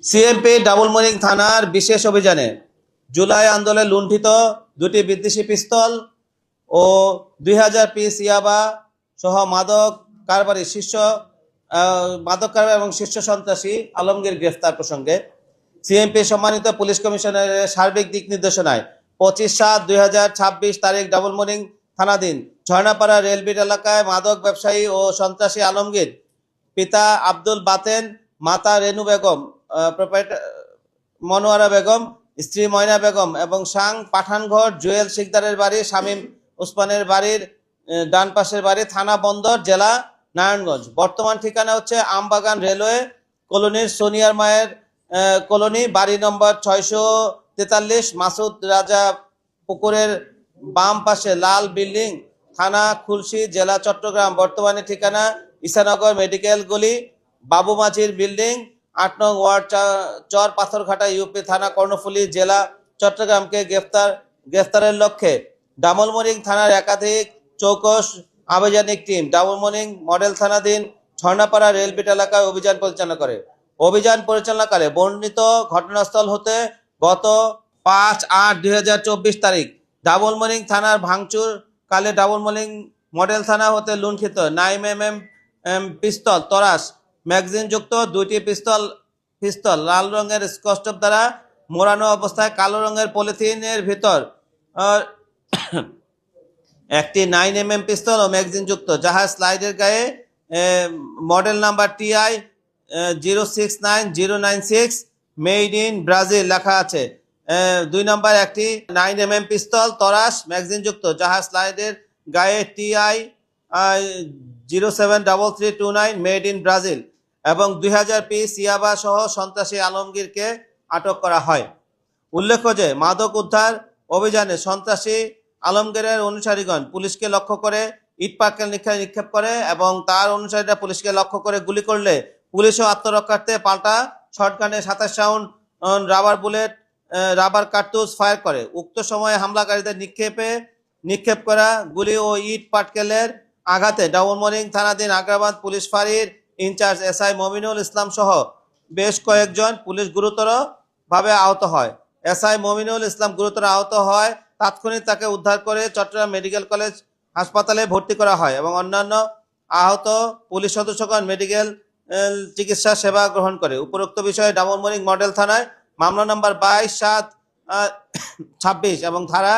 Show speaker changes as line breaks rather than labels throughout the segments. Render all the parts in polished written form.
CMP Double Mooring থানার বিশেষ অভিযানে জুলাই আন্দোলনে লুণ্ঠিত দুটি বিদেশি পিস্তল ও 2000 পিস ইয়াবা সহ মাদক কারবারি এবং শীর্ষ সন্ত্রাসী আলমগীর গ্রেফতার প্রসঙ্গে সিএমপি সম্মানিত পুলিশ কমিশনারের সার্বিক দিক নির্দেশনায় 25/7/2026 তারিখ ডাবলমুরিং থানাধীন ঝর্ণাপাড়া রেলবিট এলাকায় মাদক ব্যবসায়ী ও সন্ত্রাসী আলমগীর, পিতা আব্দুল বাতেন, মাতা রেনু বেগম, মনোয়ারা বেগম, স্ত্রী ময়না বেগম এবং সাং পাঠানঘর জুয়েল শিকদারের বাড়ি, শামীম ওসমানের বাড়ির ডান পাশের বাড়ি, থানা বন্দর, জেলা নারায়ণগঞ্জ। বর্তমান ঠিকানা হচ্ছে আমবাগান রেলওয়ে কলোনির সোনিয়ার মায়ের কলোনি, বাড়ি নম্বর 643, মাসুদ রাজা পুকুরের বাম পাশে, লাল বিল্ডিং, থানা খুলশী, জেলা চট্টগ্রাম। বর্তমানে ঠিকানা ঈশানগর মেডিকেল গলি, বাবু মাঝির বিল্ডিং, 8 নং ওয়ার্ড, চর পাথরঘাটা, ইউপি, থানা কর্ণফুলী, জেলা চট্টগ্রামকে গ্রেফতারের লক্ষ্যে ডাবলমুরিং থানার একাধিক চৌকস আভিযানিক টিম ডাবলমুরিং মডেল থানাধীন ঝর্ণাপাড়া রেলবিট এলাকায় অভিযান পরিচালনা করে। অভিযান বর্ণিত ঘটনাস্থল হতে গত 5/8/2024 তারিখ ডাবলমুরিং থানার ভাঙচুর কালে ডাবলমুরিং মডেল থানা হতে লুণ্ঠিত 9mm পিস্তল তরাস ম্যাগাজিন যুক্ত দুইটি পিস্তল লাল রঙের স্কচ দ্বারা মোড়ানো অবস্থায় কালো রঙের পলিথিনের ভিতর একটি 9mm পিস্তল ও ম্যাগাজিন যুক্ত জাহাজ স্লাইডের গায়ে model number TI 069096 made in Brazil লেখা আছে। 2 নম্বর একটি 9mm পিস্তল তরাস ম্যাগাজিন যুক্ত জাহাজ স্লাইডের গায়ে TI 073329 মেড ইন ব্রাজিল এবং 2000 পিস ইয়াবা সহ সন্ত্রাসী আলমগীরকে আটক করা হয়। উল্লেখ্য যে মাদক উদ্ধার অভিযানে সন্ত্রাসী আলমগীরের অনুসারীগণ পুলিশকে লক্ষ্য করে ইটপাটকেল নিক্ষেপ করে এবং তার অনুসারীরা পুলিশকে লক্ষ্য করে গুলি করলে পুলিশও আত্মরক্ষার্থে পাল্টা শটগানে 27 রাউন্ড রাবার কার্তুজ ফায়ার করে। উক্ত সময়ে হামলাকারীদের নিক্ষেপ করা গুলি ও ইট পাটকেলের আঘাতে ডাবলমুরিং থানাধীন আগ্রাবাদ পুলিশ ফাঁড়ির ইনচার্জ SI মমিনুল ইসলাম সহ বেশ কয়েকজন পুলিশ গুরুতর ভাবে আহত হয়। SI মমিনুল ইসলাম গুরুতর আহত হয়। তাৎক্ষণিক তাকে উদ্ধার করে চট্টগ্রাম মেডিকেল কলেজ হাসপাতালে ভর্তি করা হয় এবং অন্যান্য আহত পুলিশ সদস্যগণ মেডিকেল চিকিৎসা সেবা গ্রহণ করে। উপরোক্ত বিষয়ে ডাবলমুরিং মডেল থানায় মামলা নম্বর 22/7/26 এবং ধারা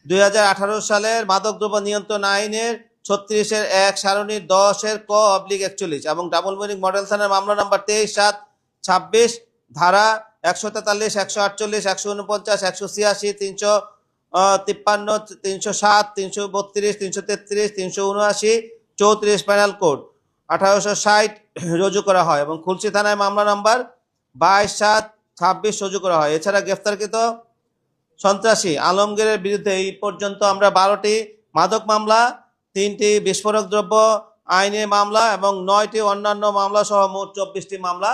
2018 সালের মাদকদ্রব্য নিয়ন্ত্রণ আইনের 36-1 সারণী 10-ক/41 এবং ডাবলমুরিং মডেল থানার মামলা নম্বর 23/7/26 ধারা 143, 148, 149, 186, 353, 307, 332, 333, 379, 34 পেনাল কোড 1860 রুজু করা হয় এবং খুলশী থানায় মামলা নম্বর 22/7/26 রুজু করা হয়। এছাড়া গ্রেফতারকৃত সন্ত্রাসী আলমগীরের বিরুদ্ধে এই পর্যন্ত আমরা 12টি মাদক মামলা, 3টি বিস্ফোরক দ্রব্য আইনে মামলা এবং 9টি অন্যান্য মামলা সহ মোট 24টি মামলা